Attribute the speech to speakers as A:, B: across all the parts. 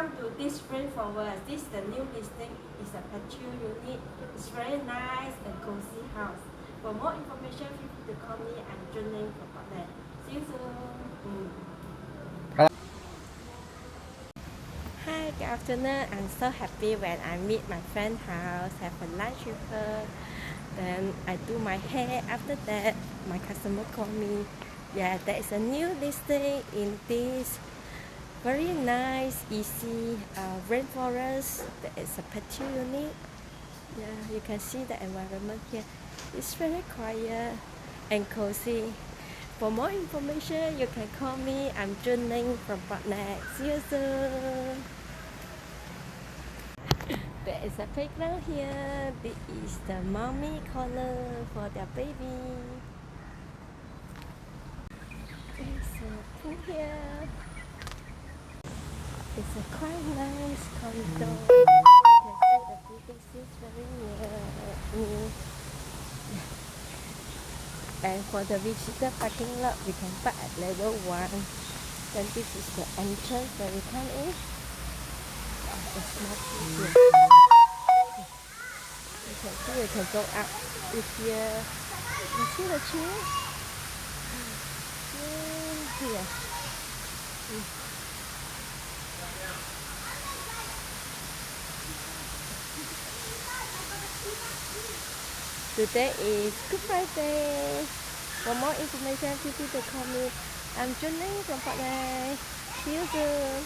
A: Welcome to this Rainforest. This is the new listing. It's a patio unit. It's very nice and cozy house. For more information, feel free to call me. I'm Junling from Portland. See you soon. Hi, good afternoon. I'm so happy when I meet my friend's house, have a lunch with her. Then I do my hair. After that, my customer call me. Yeah, there is a new listing in this very nice, easy rainforest. There is a patio unit. Yeah, you can see the environment here. It's very quiet and cozy. For more information, you can call me. I'm Junling from Portland. See you soon. There is a playground here. This is the mommy corner for their baby. There's a pool here. It's a quite nice condo. You can see the building is very new. And for the visitor parking lot, we can park at level 1. Then this is the entrance where we come in. The small pool here. You can see we can go up with here. You see the chair? Here. Today is Good Friday. For more information, feel free to call me. I'm Junling from Portland. See you soon.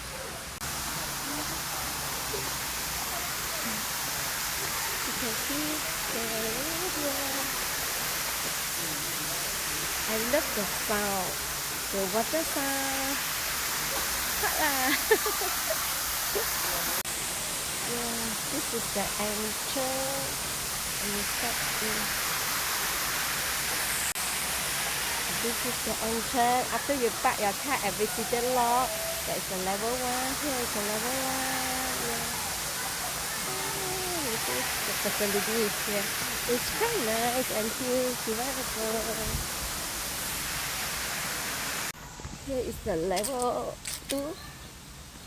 A: You can see the river. I love the sound, the water sound. Yeah, this is the entrance. And you step in. This is the entrance. After you park your car at visitor lot, there is a level 1. Here is a level 1. Yeah. This is the facility here. It's quite nice and huge, developable. Here is the level 2.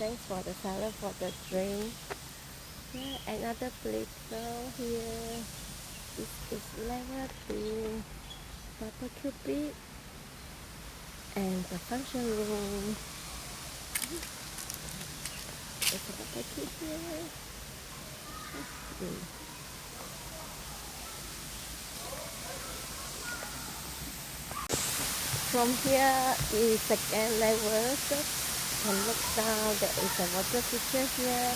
A: Thanks for the seller for the drink. Yeah, another playground here. This is level 2. Barbecue pit and the function room. There's a barbecue here. From here is second level. So you can look down. There is a water feature here.